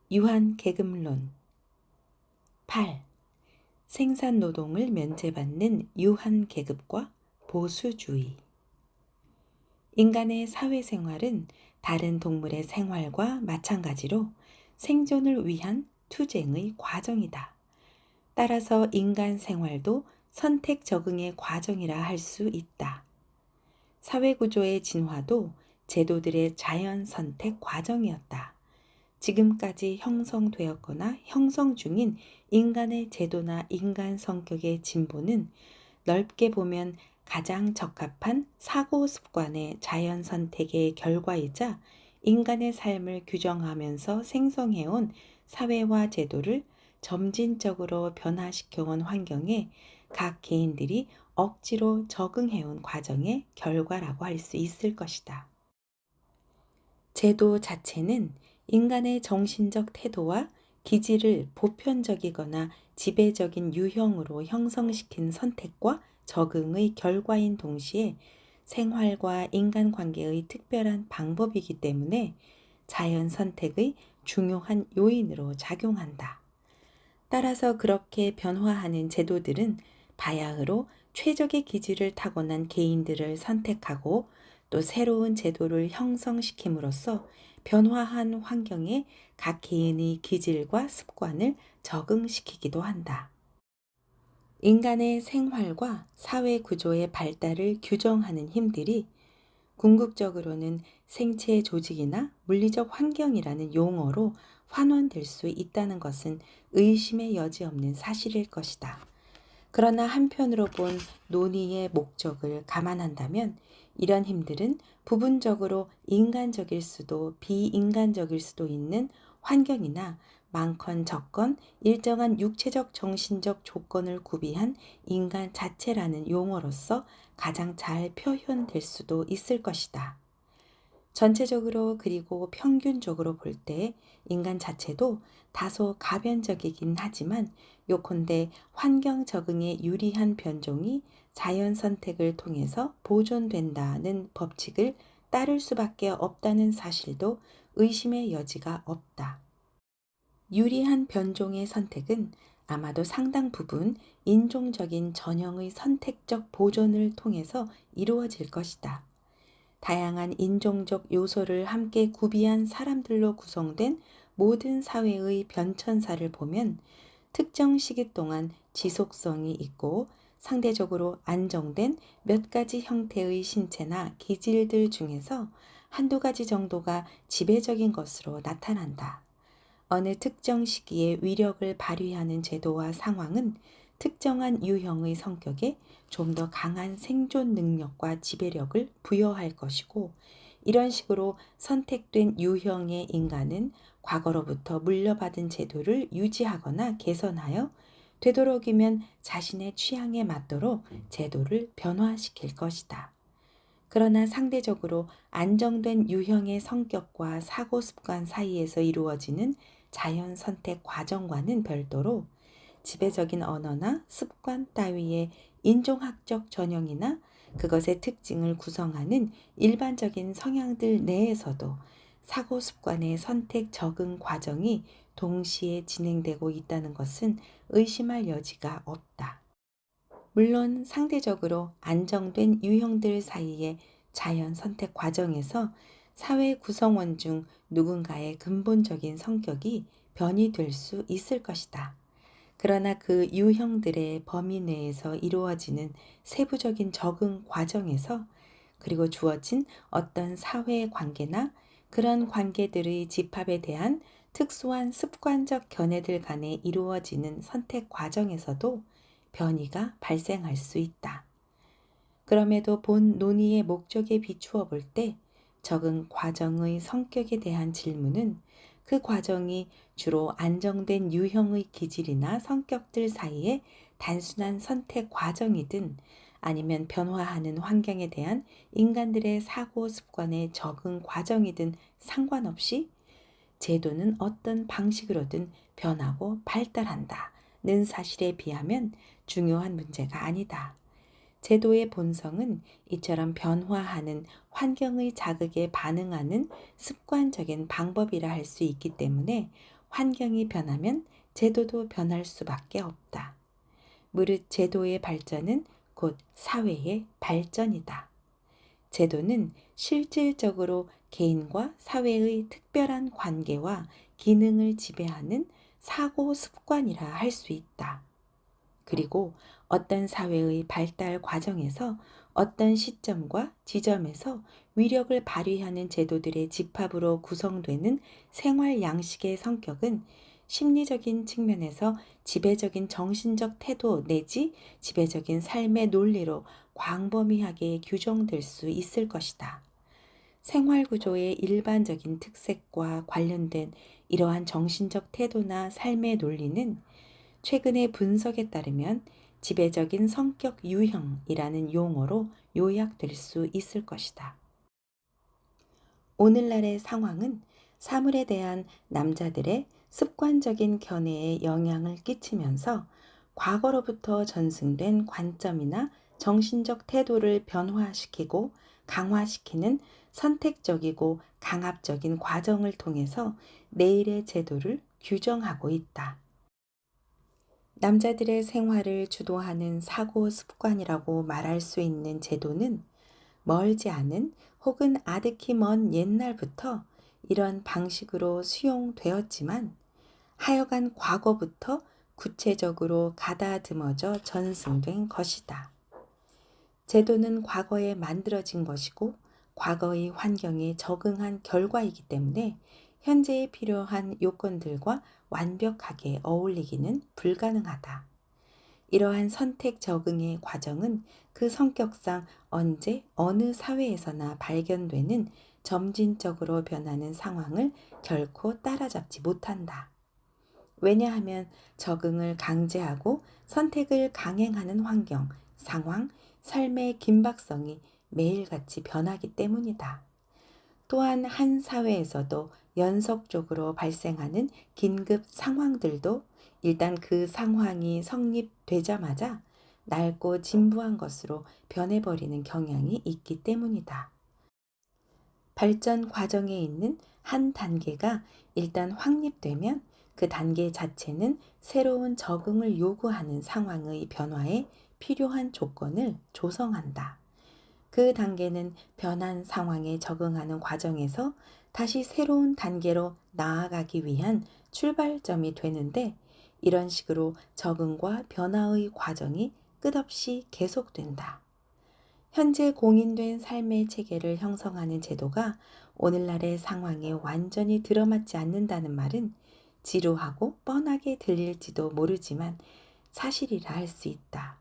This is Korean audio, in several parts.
유한계급론. 8. 생산노동을 면제받는 유한계급과 보수주의. 인간의 사회생활은 다른 동물의 생활과 마찬가지로 생존을 위한 투쟁의 과정이다. 따라서 인간 생활도 선택 적응의 과정이라 할 수 있다. 사회구조의 진화도 제도들의 자연 선택 과정이었다. 지금까지 형성되었거나 형성 중인 인간의 제도나 인간 성격의 진보는 넓게 보면 가장 적합한 사고 습관의 자연 선택의 결과이자 인간의 삶을 규정하면서 생성해온 사회와 제도를 점진적으로 변화시켜온 환경에 각 개인들이 억지로 적응해온 과정의 결과라고 할 수 있을 것이다. 제도 자체는 인간의 정신적 태도와 기질을 보편적이거나 지배적인 유형으로 형성시킨 선택과 적응의 결과인 동시에 생활과 인간관계의 특별한 방법이기 때문에 자연 선택의 중요한 요인으로 작용한다. 따라서 그렇게 변화하는 제도들은 바야흐로 최적의 기질을 타고난 개인들을 선택하고 또 새로운 제도를 형성시킴으로써 변화한 환경에 각 개인의 기질과 습관을 적응시키기도 한다. 인간의 생활과 사회 구조의 발달을 규정하는 힘들이 궁극적으로는 생체 조직이나 물리적 환경이라는 용어로 환원될 수 있다는 것은 의심의 여지 없는 사실일 것이다. 그러나 한편으로 본 논의의 목적을 감안한다면 이런 힘들은 부분적으로 인간적일 수도 비인간적일 수도 있는 환경이나 많건 적건 일정한 육체적 정신적 조건을 구비한 인간 자체라는 용어로서 가장 잘 표현될 수도 있을 것이다. 전체적으로 그리고 평균적으로 볼 때 인간 자체도 다소 가변적이긴 하지만 요컨대 환경 적응에 유리한 변종이 자연 선택을 통해서 보존된다는 법칙을 따를 수밖에 없다는 사실도 의심의 여지가 없다. 유리한 변종의 선택은 아마도 상당 부분 인종적인 전형의 선택적 보존을 통해서 이루어질 것이다. 다양한 인종적 요소를 함께 구비한 사람들로 구성된 모든 사회의 변천사를 보면 특정 시기 동안 지속성이 있고 상대적으로 안정된 몇 가지 형태의 신체나 기질들 중에서 한두 가지 정도가 지배적인 것으로 나타난다. 어느 특정 시기에 위력을 발휘하는 제도와 상황은 특정한 유형의 성격에 좀 더 강한 생존 능력과 지배력을 부여할 것이고, 이런 식으로 선택된 유형의 인간은 과거로부터 물려받은 제도를 유지하거나 개선하여 되도록이면 자신의 취향에 맞도록 제도를 변화시킬 것이다. 그러나 상대적으로 안정된 유형의 성격과 사고 습관 사이에서 이루어지는 자연 선택 과정과는 별도로 지배적인 언어나 습관 따위의 인종학적 전형이나 그것의 특징을 구성하는 일반적인 성향들 내에서도 사고 습관의 선택 적응 과정이 동시에 진행되고 있다는 것은 의심할 여지가 없다. 물론 상대적으로 안정된 유형들 사이의 자연 선택 과정에서 사회 구성원 중 누군가의 근본적인 성격이 변이될 수 있을 것이다. 그러나 그 유형들의 범위 내에서 이루어지는 세부적인 적응 과정에서 그리고 주어진 어떤 사회 관계나 그런 관계들의 집합에 대한 특수한 습관적 견해들 간에 이루어지는 선택 과정에서도 변이가 발생할 수 있다. 그럼에도 본 논의의 목적에 비추어 볼 때 적응 과정의 성격에 대한 질문은 그 과정이 주로 안정된 유형의 기질이나 성격들 사이의 단순한 선택 과정이든 아니면 변화하는 환경에 대한 인간들의 사고 습관의 적응 과정이든 상관없이 제도는 어떤 방식으로든 변하고 발달한다는 사실에 비하면 중요한 문제가 아니다. 제도의 본성은 이처럼 변화하는 환경의 자극에 반응하는 습관적인 방법이라 할 수 있기 때문에 환경이 변하면 제도도 변할 수밖에 없다. 무릇 제도의 발전은 곧 사회의 발전이다. 제도는 실질적으로 개인과 사회의 특별한 관계와 기능을 지배하는 사고 습관이라 할 수 있다. 그리고 어떤 사회의 발달 과정에서 어떤 시점과 지점에서 위력을 발휘하는 제도들의 집합으로 구성되는 생활 양식의 성격은 심리적인 측면에서 지배적인 정신적 태도 내지 지배적인 삶의 논리로 광범위하게 규정될 수 있을 것이다. 생활 구조의 일반적인 특색과 관련된 이러한 정신적 태도나 삶의 논리는 최근의 분석에 따르면 지배적인 성격 유형이라는 용어로 요약될 수 있을 것이다. 오늘날의 상황은 사물에 대한 남자들의 습관적인 견해에 영향을 끼치면서 과거로부터 전승된 관점이나 정신적 태도를 변화시키고 강화시키는 선택적이고 강압적인 과정을 통해서 내일의 제도를 규정하고 있다. 남자들의 생활을 주도하는 사고 습관이라고 말할 수 있는 제도는 멀지 않은 혹은 아득히 먼 옛날부터 이런 방식으로 수용되었지만 하여간 과거부터 구체적으로 가다듬어져 전승된 것이다. 제도는 과거에 만들어진 것이고 과거의 환경에 적응한 결과이기 때문에 현재에 필요한 요건들과 완벽하게 어울리기는 불가능하다. 이러한 선택 적응의 과정은 그 성격상 언제 어느 사회에서나 발견되는 점진적으로 변하는 상황을 결코 따라잡지 못한다. 왜냐하면 적응을 강제하고 선택을 강행하는 환경, 상황, 삶의 긴박성이 매일같이 변하기 때문이다. 또한 한 사회에서도 연속적으로 발생하는 긴급 상황들도 일단 그 상황이 성립되자마자 낡고 진부한 것으로 변해버리는 경향이 있기 때문이다. 발전 과정에 있는 한 단계가 일단 확립되면 그 단계 자체는 새로운 적응을 요구하는 상황의 변화에 필요한 조건을 조성한다. 그 단계는 변한 상황에 적응하는 과정에서 다시 새로운 단계로 나아가기 위한 출발점이 되는데 이런 식으로 적응과 변화의 과정이 끝없이 계속된다. 현재 공인된 삶의 체계를 형성하는 제도가 오늘날의 상황에 완전히 들어맞지 않는다는 말은 지루하고 뻔하게 들릴지도 모르지만 사실이라 할 수 있다.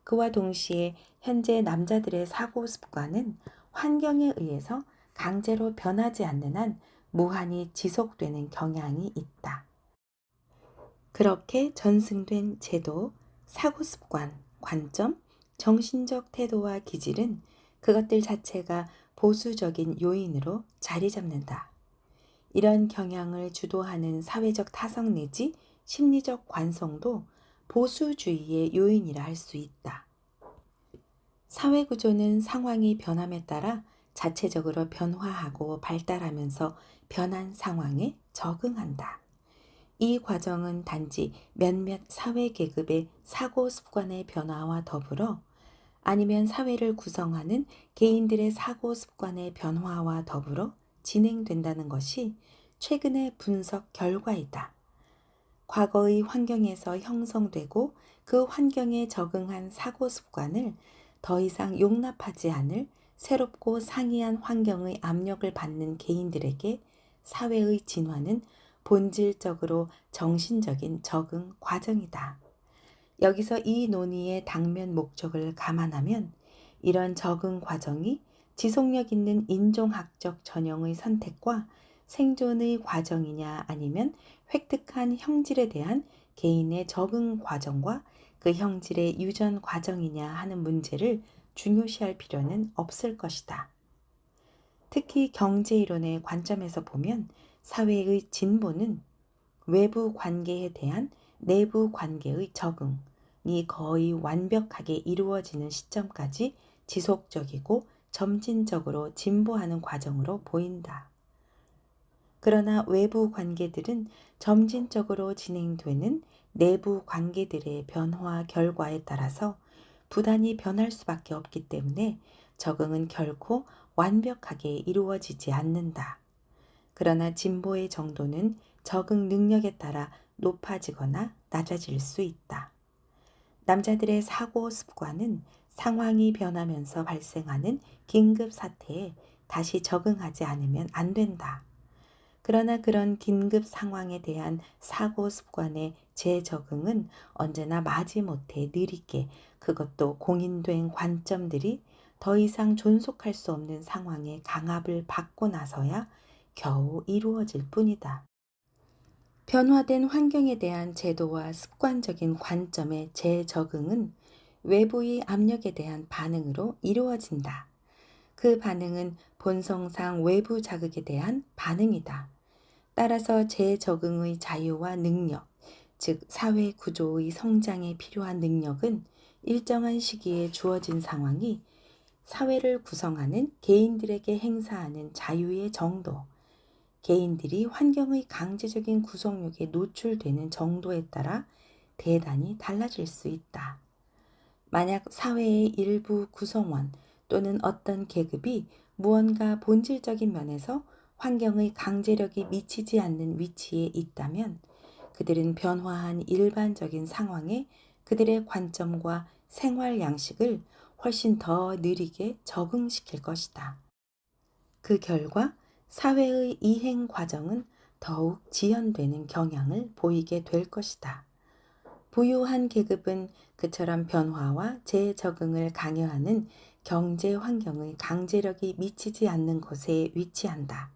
그와 동시에 현재 남자들의 사고 습관은 환경에 의해서 강제로 변하지 않는 한 무한히 지속되는 경향이 있다. 그렇게 전승된 제도, 사고 습관, 관점, 정신적 태도와 기질은 그것들 자체가 보수적인 요인으로 자리 잡는다. 이런 경향을 주도하는 사회적 타성 내지 심리적 관성도 보수주의의 요인이라 할 수 있다. 사회 구조는 상황이 변함에 따라 자체적으로 변화하고 발달하면서 변한 상황에 적응한다. 이 과정은 단지 몇몇 사회 계급의 사고 습관의 변화와 더불어 아니면 사회를 구성하는 개인들의 사고 습관의 변화와 더불어 진행된다는 것이 최근의 분석 결과이다. 과거의 환경에서 형성되고 그 환경에 적응한 사고 습관을 더 이상 용납하지 않을 새롭고 상이한 환경의 압력을 받는 개인들에게 사회의 진화는 본질적으로 정신적인 적응 과정이다. 여기서 이 논의의 당면 목적을 감안하면 이런 적응 과정이 지속력 있는 인종학적 전형의 선택과 생존의 과정이냐 아니면 획득한 형질에 대한 개인의 적응 과정과 그 형질의 유전 과정이냐 하는 문제를 중요시할 필요는 없을 것이다. 특히 경제이론의 관점에서 보면 사회의 진보는 외부 관계에 대한 내부 관계의 적응이 거의 완벽하게 이루어지는 시점까지 지속적이고 점진적으로 진보하는 과정으로 보인다. 그러나 외부 관계들은 점진적으로 진행되는 내부 관계들의 변화 결과에 따라서 부단히 변할 수밖에 없기 때문에 적응은 결코 완벽하게 이루어지지 않는다. 그러나 진보의 정도는 적응 능력에 따라 높아지거나 낮아질 수 있다. 남자들의 사고 습관은 상황이 변하면서 발생하는 긴급 사태에 다시 적응하지 않으면 안 된다. 그러나 그런 긴급 상황에 대한 사고 습관의 재적응은 언제나 마지못해 느리게, 그것도 공인된 관점들이 더 이상 존속할 수 없는 상황에 강압을 받고 나서야 겨우 이루어질 뿐이다. 변화된 환경에 대한 제도와 습관적인 관점의 재적응은 외부의 압력에 대한 반응으로 이루어진다. 그 반응은 본성상 외부 자극에 대한 반응이다. 따라서 재적응의 자유와 능력, 즉 사회 구조의 성장에 필요한 능력은 일정한 시기에 주어진 상황이 사회를 구성하는 개인들에게 행사하는 자유의 정도, 개인들이 환경의 강제적인 구속력에 노출되는 정도에 따라 대단히 달라질 수 있다. 만약 사회의 일부 구성원 또는 어떤 계급이 무언가 본질적인 면에서 환경의 강제력이 미치지 않는 위치에 있다면 그들은 변화한 일반적인 상황에 그들의 관점과 생활 양식을 훨씬 더 느리게 적응시킬 것이다. 그 결과 사회의 이행 과정은 더욱 지연되는 경향을 보이게 될 것이다. 부유한 계급은 그처럼 변화와 재적응을 강요하는 경제 환경의 강제력이 미치지 않는 곳에 위치한다.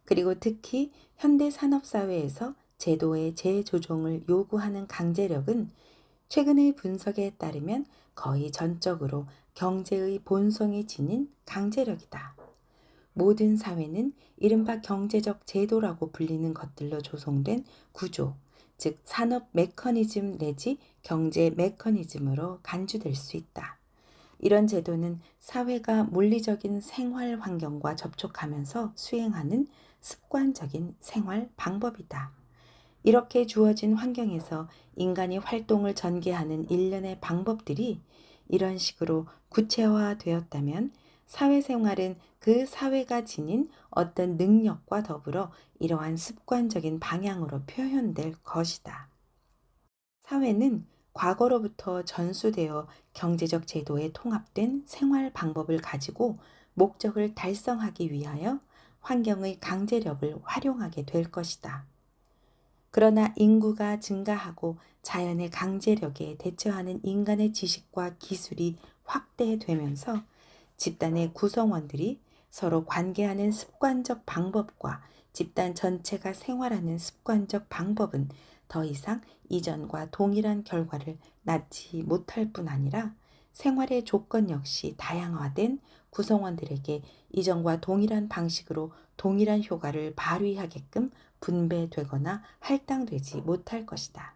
그리고 특히 현대 산업사회에서 제도의 재조정을 요구하는 강제력은 최근의 분석에 따르면 거의 전적으로 경제의 본성이 지닌 강제력이다. 모든 사회는 이른바 경제적 제도라고 불리는 것들로 조성된 구조, 즉 산업 메커니즘 내지 경제 메커니즘으로 간주될 수 있다. 이런 제도는 사회가 물리적인 생활 환경과 접촉하면서 수행하는 습관적인 생활 방법이다. 이렇게 주어진 환경에서 인간이 활동을 전개하는 일련의 방법들이 이런 식으로 구체화되었다면 사회생활은 그 사회가 지닌 어떤 능력과 더불어 이러한 습관적인 방향으로 표현될 것이다. 사회는 과거로부터 전수되어 경제적 제도에 통합된 생활 방법을 가지고 목적을 달성하기 위하여 환경의 강제력을 활용하게 될 것이다. 그러나 인구가 증가하고 자연의 강제력에 대처하는 인간의 지식과 기술이 확대되면서 집단의 구성원들이 서로 관계하는 습관적 방법과 집단 전체가 생활하는 습관적 방법은 더 이상 이전과 동일한 결과를 낳지 못할 뿐 아니라 생활의 조건 역시 다양화된 구성원들에게 이전과 동일한 방식으로 동일한 효과를 발휘하게끔 분배되거나 할당되지 못할 것이다.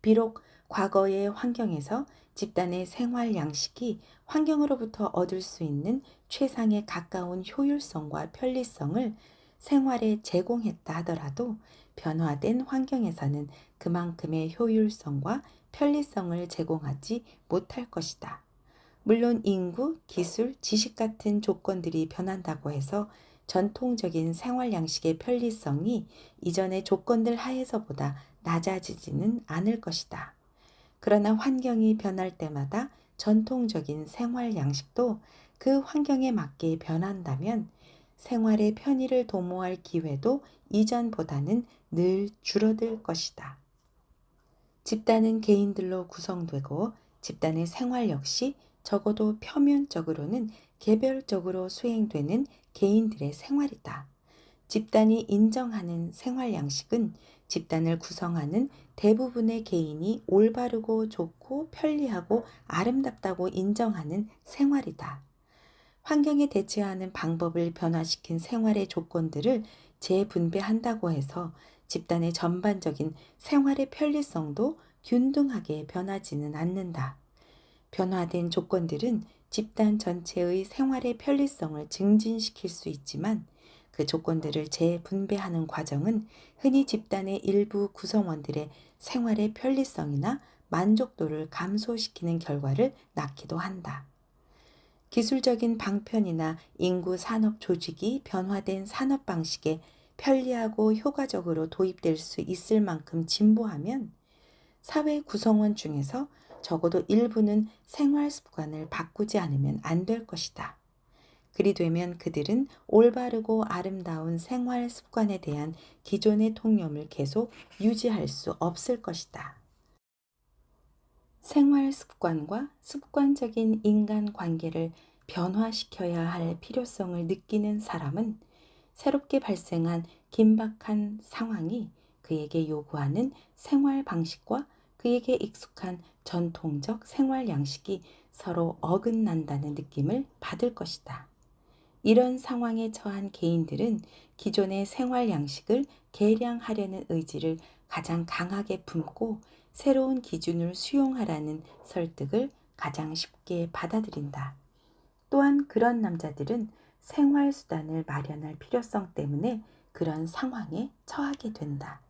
비록 과거의 환경에서 집단의 생활 양식이 환경으로부터 얻을 수 있는 최상에 가까운 효율성과 편리성을 생활에 제공했다 하더라도 변화된 환경에서는 그만큼의 효율성과 편리성을 제공하지 못할 것이다. 물론 인구, 기술, 지식 같은 조건들이 변한다고 해서 전통적인 생활 양식의 편리성이 이전의 조건들 하에서보다 낮아지지는 않을 것이다. 그러나 환경이 변할 때마다 전통적인 생활 양식도 그 환경에 맞게 변한다면 생활의 편의를 도모할 기회도 이전보다는 늘 줄어들 것이다. 집단은 개인들로 구성되고 집단의 생활 역시 적어도 표면적으로는 개별적으로 수행되는 개인들의 생활이다. 집단이 인정하는 생활 양식은 집단을 구성하는 대부분의 개인이 올바르고 좋고 편리하고 아름답다고 인정하는 생활이다. 환경에 대처하는 방법을 변화시킨 생활의 조건들을 재분배한다고 해서 집단의 전반적인 생활의 편리성도 균등하게 변하지는 않는다. 변화된 조건들은 집단 전체의 생활의 편리성을 증진시킬 수 있지만 그 조건들을 재분배하는 과정은 흔히 집단의 일부 구성원들의 생활의 편리성이나 만족도를 감소시키는 결과를 낳기도 한다. 기술적인 방편이나 인구 산업 조직이 변화된 산업 방식에 편리하고 효과적으로 도입될 수 있을 만큼 진보하면 사회 구성원 중에서 적어도 일부는 생활 습관을 바꾸지 않으면 안 될 것이다. 그리 되면 그들은 올바르고 아름다운 생활 습관에 대한 기존의 통념을 계속 유지할 수 없을 것이다. 생활 습관과 습관적인 인간 관계를 변화시켜야 할 필요성을 느끼는 사람은 새롭게 발생한 긴박한 상황이 그에게 요구하는 생활 방식과 그에게 익숙한 전통적 생활 양식이 서로 어긋난다는 느낌을 받을 것이다. 이런 상황에 처한 개인들은 기존의 생활 양식을 개량하려는 의지를 가장 강하게 품고 새로운 기준을 수용하라는 설득을 가장 쉽게 받아들인다. 또한 그런 남자들은 생활 수단을 마련할 필요성 때문에 그런 상황에 처하게 된다.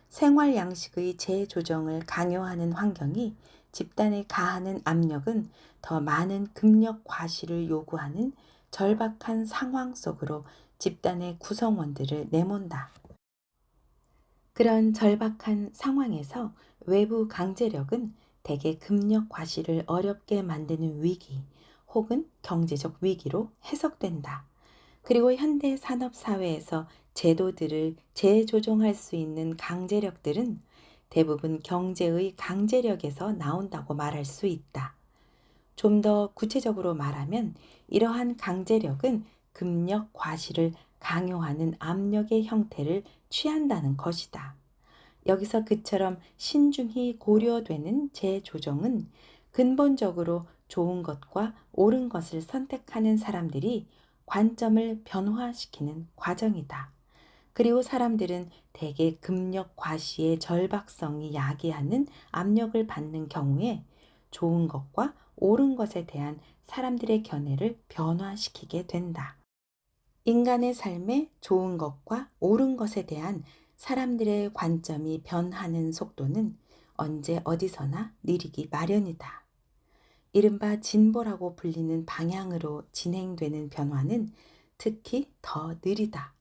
생활 양식의 재조정을 강요하는 환경이 집단에 가하는 압력은 더 많은 금력 과시를 요구하는 절박한 상황 속으로 집단의 구성원들을 내몬다. 그런 절박한 상황에서 외부 강제력은 대개 금력 과시를 어렵게 만드는 위기 혹은 경제적 위기로 해석된다. 그리고 현대 산업 사회에서 제도들을 재조정할 수 있는 강제력들은 대부분 경제의 강제력에서 나온다고 말할 수 있다. 좀 더 구체적으로 말하면 이러한 강제력은 금력 과시를 강요하는 압력의 형태를 취한다는 것이다. 여기서 그처럼 신중히 고려되는 재조정은 근본적으로 좋은 것과 옳은 것을 선택하는 사람들이 관점을 변화시키는 과정이다. 그리고 사람들은 대개 금력 과시의 절박성이 야기하는 압력을 받는 경우에 좋은 것과 옳은 것에 대한 사람들의 견해를 변화시키게 된다. 인간의 삶에 좋은 것과 옳은 것에 대한 사람들의 관점이 변하는 속도는 언제 어디서나 느리기 마련이다. 이른바 진보라고 불리는 방향으로 진행되는 변화는 특히 더 느리다.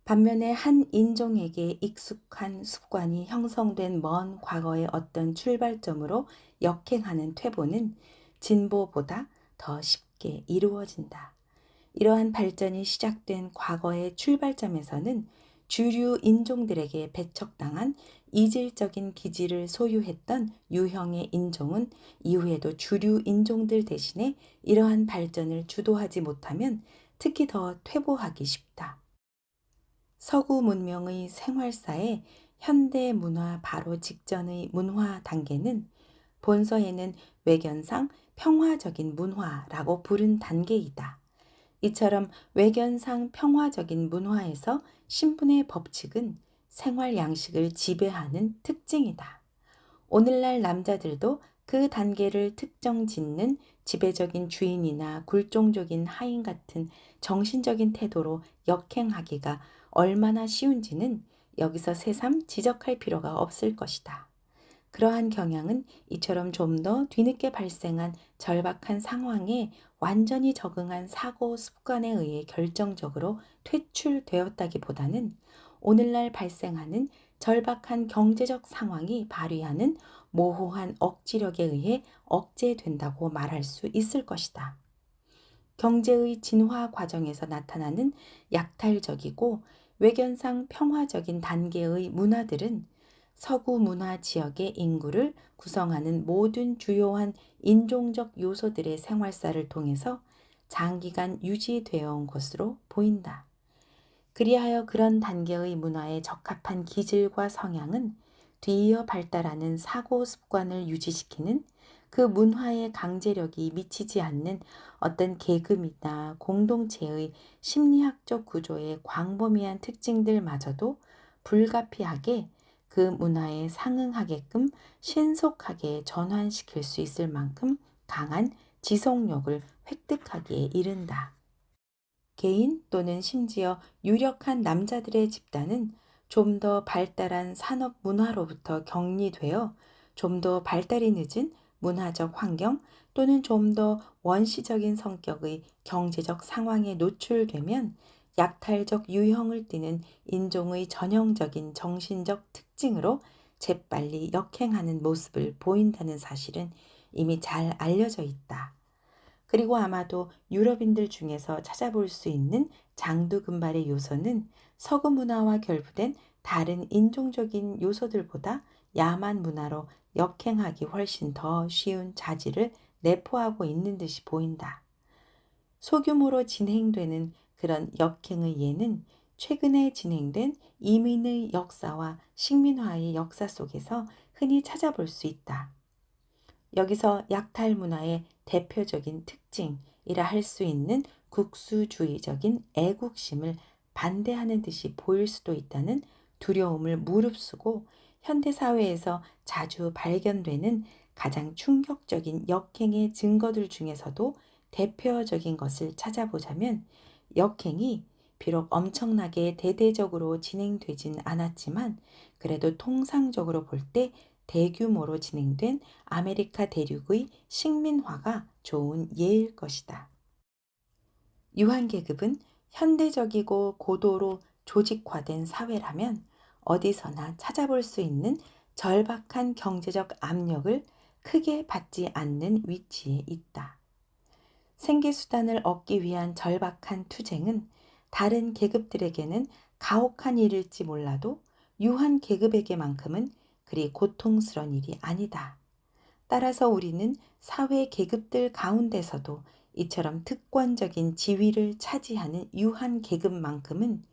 반면에 한 인종에게 익숙한 습관이 형성된 먼 과거의 어떤 출발점으로 역행하는 퇴보는 진보보다 더 쉽게 이루어진다. 이러한 발전이 시작된 과거의 출발점에서는 주류 인종들에게 배척당한 이질적인 기질을 소유했던 유형의 인종은 이후에도 주류 인종들 대신에 이러한 발전을 주도하지 못하면 특히 더 퇴보하기 쉽다. 서구 문명의 생활사에 현대 문화 바로 직전의 문화 단계는 본서에는 외견상 평화적인 문화라고 부른 단계이다. 이처럼 외견상 평화적인 문화에서 신분의 법칙은 생활 양식을 지배하는 특징이다. 오늘날 남자들도 그 단계를 특정 짓는 지배적인 주인이나 굴종적인 하인 같은 정신적인 태도로 역행하기가 얼마나 쉬운지는 여기서 새삼 지적할 필요가 없을 것이다. 그러한 경향은 이처럼 좀 더 뒤늦게 발생한 절박한 상황에 완전히 적응한 사고 습관에 의해 결정적으로 퇴출되었다기보다는 오늘날 발생하는 절박한 경제적 상황이 발휘하는 모호한 억지력에 의해 억제된다고 말할 수 있을 것이다. 경제의 진화 과정에서 나타나는 약탈적이고 외견상 평화적인 단계의 문화들은 서구 문화 지역의 인구를 구성하는 모든 주요한 인종적 요소들의 생활사를 통해서 장기간 유지되어 온 것으로 보인다. 그리하여 그런 단계의 문화에 적합한 기질과 성향은 뒤이어 발달하는 사고 습관을 유지시키는 그 문화의 강제력이 미치지 않는 어떤 계급이나 공동체의 심리학적 구조의 광범위한 특징들마저도 불가피하게 그 문화에 상응하게끔 신속하게 전환시킬 수 있을 만큼 강한 지속력을 획득하기에 이른다. 개인 또는 심지어 유력한 남자들의 집단은 좀 더 발달한 산업 문화로부터 격리되어 좀 더 발달이 늦은 문화적 환경 또는 좀 더 원시적인 성격의 경제적 상황에 노출되면 약탈적 유형을 띠는 인종의 전형적인 정신적 특징으로 재빨리 역행하는 모습을 보인다는 사실은 이미 잘 알려져 있다. 그리고 아마도 유럽인들 중에서 찾아볼 수 있는 장두금발의 요소는 서구 문화와 결부된 다른 인종적인 요소들보다 야만 문화로 역행하기 훨씬 더 쉬운 자질을 내포하고 있는 듯이 보인다. 소규모로 진행되는 그런 역행의 예는 최근에 진행된 이민의 역사와 식민화의 역사 속에서 흔히 찾아볼 수 있다. 여기서 약탈 문화의 대표적인 특징이라 할 수 있는 국수주의적인 애국심을 반대하는 듯이 보일 수도 있다는 두려움을 무릅쓰고 현대사회에서 자주 발견되는 가장 충격적인 역행의 증거들 중에서도 대표적인 것을 찾아보자면 역행이 비록 엄청나게 대대적으로 진행되진 않았지만 그래도 통상적으로 볼 때 대규모로 진행된 아메리카 대륙의 식민화가 좋은 예일 것이다. 유한계급은 현대적이고 고도로 조직화된 사회라면 어디서나 찾아볼 수 있는 절박한 경제적 압력을 크게 받지 않는 위치에 있다. 생계수단을 얻기 위한 절박한 투쟁은 다른 계급들에게는 가혹한 일일지 몰라도 유한 계급에게만큼은 그리 고통스러운 일이 아니다. 따라서 우리는 사회 계급들 가운데서도 이처럼 특권적인 지위를 차지하는 유한 계급만큼은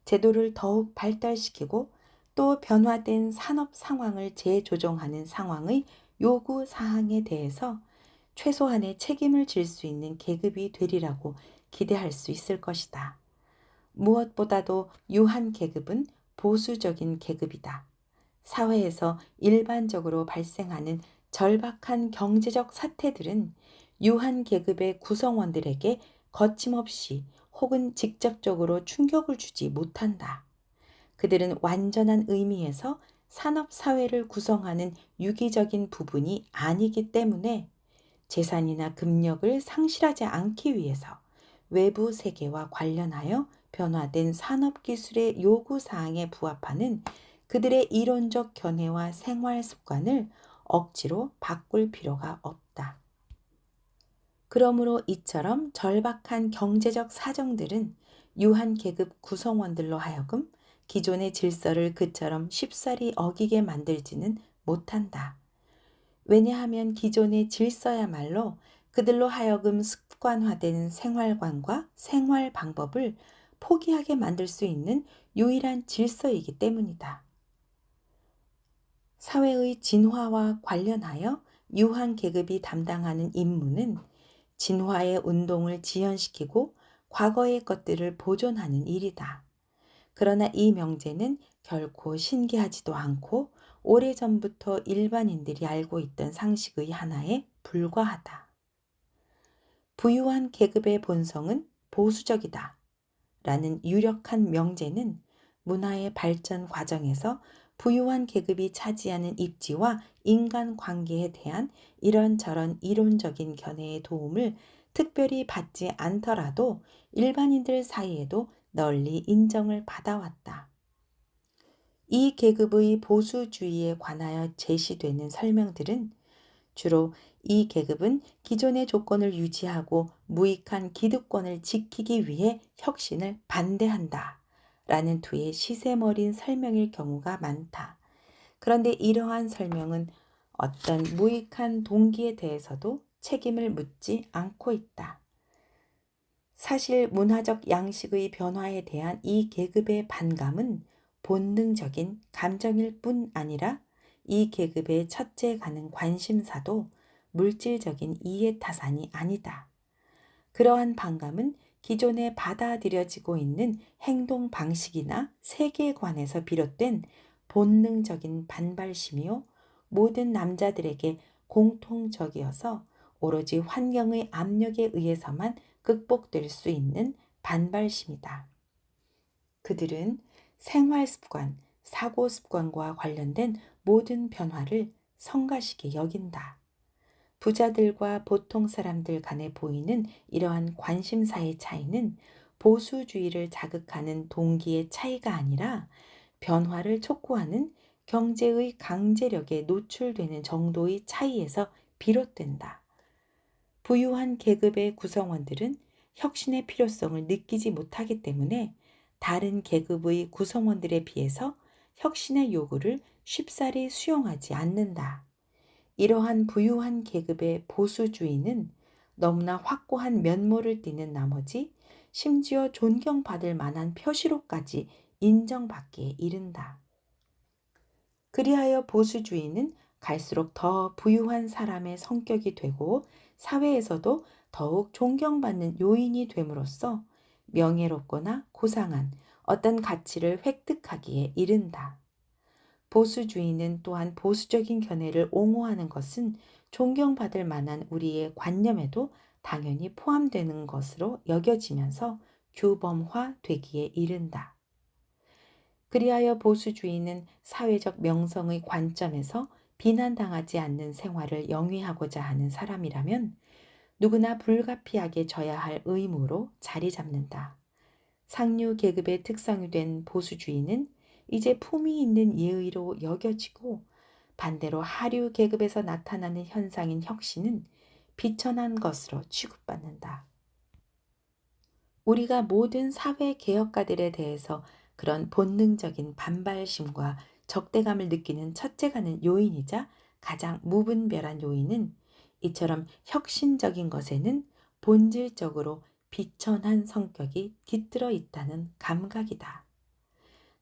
제도를 더욱 발달시키고 또 변화된 산업 상황을 재조정하는 상황의 요구 사항에 대해서 최소한의 책임을 질 수 있는 계급이 되리라고 기대할 수 있을 것이다. 무엇보다도 유한 계급은 보수적인 계급이다. 사회에서 일반적으로 발생하는 절박한 경제적 사태들은 유한 계급의 구성원들에게 거침없이 혹은 직접적으로 충격을 주지 못한다. 그들은 완전한 의미에서 산업사회를 구성하는 유기적인 부분이 아니기 때문에 재산이나 금력을 상실하지 않기 위해서 외부 세계와 관련하여 변화된 산업기술의 요구사항에 부합하는 그들의 이론적 견해와 생활 습관을 억지로 바꿀 필요가 없다. 그러므로 이처럼 절박한 경제적 사정들은 유한 계급 구성원들로 하여금 기존의 질서를 그처럼 쉽사리 어기게 만들지는 못한다. 왜냐하면 기존의 질서야말로 그들로 하여금 습관화된 생활관과 생활 방법을 포기하게 만들 수 있는 유일한 질서이기 때문이다. 사회의 진화와 관련하여 유한 계급이 담당하는 임무는 진화의 운동을 지연시키고 과거의 것들을 보존하는 일이다. 그러나 이 명제는 결코 신기하지도 않고 오래전부터 일반인들이 알고 있던 상식의 하나에 불과하다. 부유한 계급의 본성은 보수적이다. 라는 유력한 명제는 문화의 발전 과정에서 부유한 계급이 차지하는 입지와 인간관계에 대한 이런저런 이론적인 견해의 도움을 특별히 받지 않더라도 일반인들 사이에도 널리 인정을 받아왔다. 이 계급의 보수주의에 관하여 제시되는 설명들은 주로 이 계급은 기존의 조건을 유지하고 무익한 기득권을 지키기 위해 혁신을 반대한다. 라는 투의 시샘어린 설명일 경우가 많다. 그런데 이러한 설명은 어떤 무익한 동기에 대해서도 책임을 묻지 않고 있다. 사실 문화적 양식의 변화에 대한 이 계급의 반감은 본능적인 감정일 뿐 아니라 이 계급의 첫째 가는 관심사도 물질적인 이해타산이 아니다. 그러한 반감은 기존에 받아들여지고 있는 행동 방식이나 세계관에서 비롯된 본능적인 반발심이요. 모든 남자들에게 공통적이어서 오로지 환경의 압력에 의해서만 극복될 수 있는 반발심이다. 그들은 생활 습관, 사고 습관과 관련된 모든 변화를 성가시게 여긴다. 부자들과 보통 사람들 간에 보이는 이러한 관심사의 차이는 보수주의를 자극하는 동기의 차이가 아니라 변화를 촉구하는 경제의 강제력에 노출되는 정도의 차이에서 비롯된다. 부유한 계급의 구성원들은 혁신의 필요성을 느끼지 못하기 때문에 다른 계급의 구성원들에 비해서 혁신의 요구를 쉽사리 수용하지 않는다. 이러한 부유한 계급의 보수주의는 너무나 확고한 면모를 띠는 나머지 심지어 존경받을 만한 표시로까지 인정받기에 이른다. 그리하여 보수주의는 갈수록 더 부유한 사람의 성격이 되고 사회에서도 더욱 존경받는 요인이 됨으로써 명예롭거나 고상한 어떤 가치를 획득하기에 이른다. 보수주의는 또한 보수적인 견해를 옹호하는 것은 존경받을 만한 우리의 관념에도 당연히 포함되는 것으로 여겨지면서 규범화되기에 이른다. 그리하여 보수주의는 사회적 명성의 관점에서 비난당하지 않는 생활을 영위하고자 하는 사람이라면 누구나 불가피하게 져야 할 의무로 자리 잡는다. 상류 계급의 특성이 된 보수주의는 이제 품위 있는 예의로 여겨지고 반대로 하류 계급에서 나타나는 현상인 혁신은 비천한 것으로 취급받는다. 우리가 모든 사회 개혁가들에 대해서 그런 본능적인 반발심과 적대감을 느끼는 첫째가는 요인이자 가장 무분별한 요인은 이처럼 혁신적인 것에는 본질적으로 비천한 성격이 깃들어 있다는 감각이다.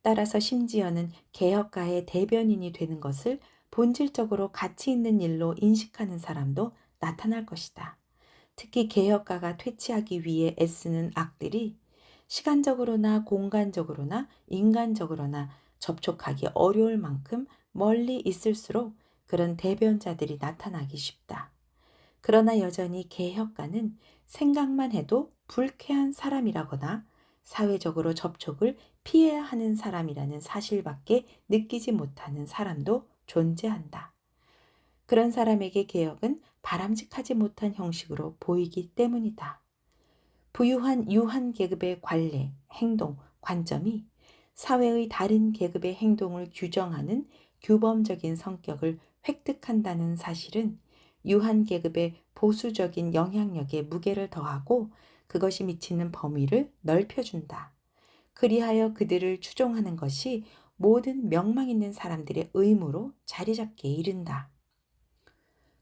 따라서 심지어는 개혁가의 대변인이 되는 것을 본질적으로 가치 있는 일로 인식하는 사람도 나타날 것이다. 특히 개혁가가 퇴치하기 위해 애쓰는 악들이 시간적으로나 공간적으로나 인간적으로나 접촉하기 어려울 만큼 멀리 있을수록 그런 대변자들이 나타나기 쉽다. 그러나 여전히 개혁가는 생각만 해도 불쾌한 사람이라거나 사회적으로 접촉을 피해야 하는 사람이라는 사실밖에 느끼지 못하는 사람도 존재한다. 그런 사람에게 개혁은 바람직하지 못한 형식으로 보이기 때문이다. 부유한 유한 계급의 관례, 행동, 관점이 사회의 다른 계급의 행동을 규정하는 규범적인 성격을 획득한다는 사실은 유한 계급의 보수적인 영향력에 무게를 더하고 그것이 미치는 범위를 넓혀준다. 그리하여 그들을 추종하는 것이 모든 명망 있는 사람들의 의무로 자리 잡게 이른다.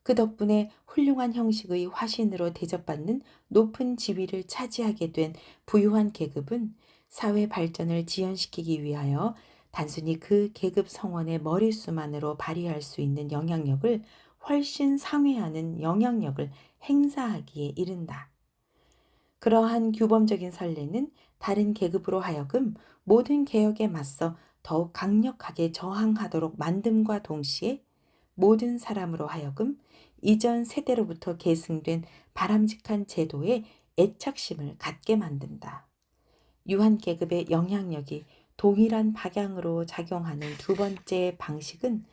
그 덕분에 훌륭한 형식의 화신으로 대접받는 높은 지위를 차지하게 된 부유한 계급은 사회 발전을 지연시키기 위하여 단순히 그 계급 성원의 머릿수만으로 발휘할 수 있는 영향력을 훨씬 상회하는 영향력을 행사하기에 이른다. 그러한 규범적인 선례는 다른 계급으로 하여금 모든 개혁에 맞서 더욱 강력하게 저항하도록 만듦과 동시에 모든 사람으로 하여금 이전 세대로부터 계승된 바람직한 제도에 애착심을 갖게 만든다. 유한 계급의 영향력이 동일한 방향으로 작용하는 두 번째 방식은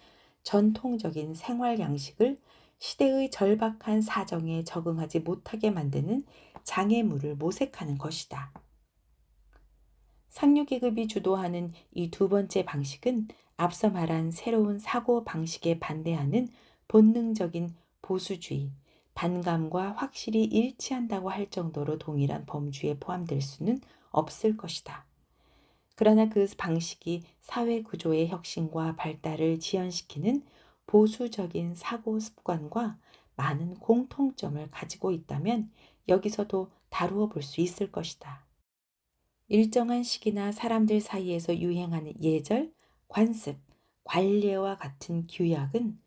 전통적인 생활 양식을 시대의 절박한 사정에 적응하지 못하게 만드는 장애물을 모색하는 것이다. 상류 계급이 주도하는 이 두 번째 방식은 앞서 말한 새로운 사고 방식에 반대하는 본능적인 보수주의, 반감과 확실히 일치한다고 할 정도로 동일한 범주에 포함될 수는 없을 것이다. 그러나 그 방식이 사회 구조의 혁신과 발달을 지연시키는 보수적인 사고 습관과 많은 공통점을 가지고 있다면 여기서도 다루어 볼 수 있을 것이다. 일정한 시기나 사람들 사이에서 유행하는 예절, 관습, 관례와 같은 규약은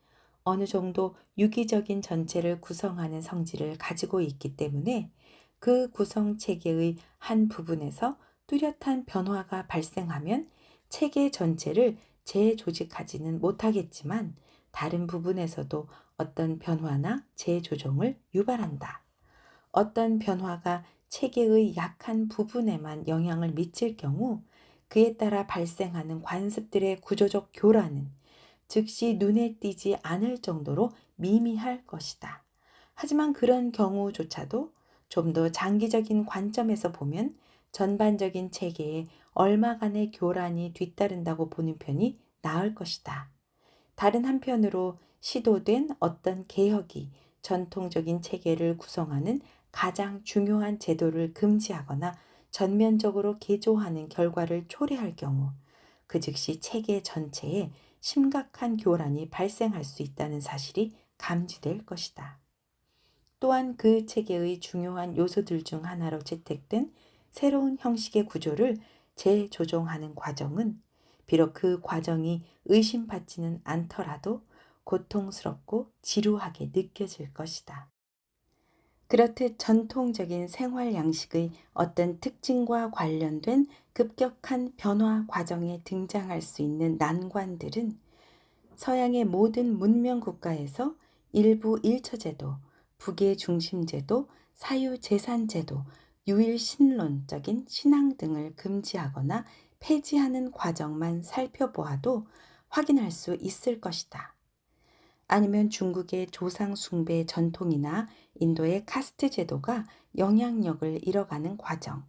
어느 정도 유기적인 전체를 구성하는 성질을 가지고 있기 때문에 그 구성 체계의 한 부분에서 뚜렷한 변화가 발생하면 체계 전체를 재조직하지는 못하겠지만 다른 부분에서도 어떤 변화나 재조정을 유발한다. 어떤 변화가 체계의 약한 부분에만 영향을 미칠 경우 그에 따라 발생하는 관습들의 구조적 교란은 즉시 눈에 띄지 않을 정도로 미미할 것이다. 하지만 그런 경우조차도 좀 더 장기적인 관점에서 보면 전반적인 체계에 얼마간의 교란이 뒤따른다고 보는 편이 나을 것이다. 다른 한편으로 시도된 어떤 개혁이 전통적인 체계를 구성하는 가장 중요한 제도를 금지하거나 전면적으로 개조하는 결과를 초래할 경우 그 즉시 체계 전체에 심각한 교란이 발생할 수 있다는 사실이 감지될 것이다. 또한 그 체계의 중요한 요소들 중 하나로 채택된 새로운 형식의 구조를 재조정하는 과정은 비록 그 과정이 의심받지는 않더라도 고통스럽고 지루하게 느껴질 것이다. 그렇듯 전통적인 생활 양식의 어떤 특징과 관련된 급격한 변화 과정에 등장할 수 있는 난관들은 서양의 모든 문명 국가에서 일부 일처제도, 부계 중심제도, 사유재산제도, 유일신론적인 신앙 등을 금지하거나 폐지하는 과정만 살펴보아도 확인할 수 있을 것이다. 아니면 중국의 조상 숭배 전통이나 인도의 카스트 제도가 영향력을 잃어가는 과정,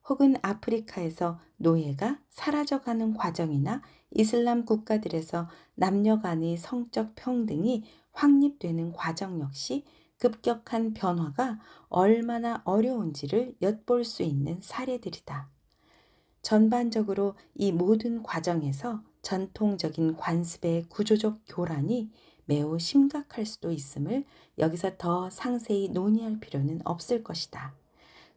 혹은 아프리카에서 노예가 사라져가는 과정이나 이슬람 국가들에서 남녀 간의 성적 평등이 확립되는 과정 역시 급격한 변화가 얼마나 어려운지를 엿볼 수 있는 사례들이다. 전반적으로 이 모든 과정에서 전통적인 관습의 구조적 교란이 매우 심각할 수도 있음을 여기서 더 상세히 논의할 필요는 없을 것이다.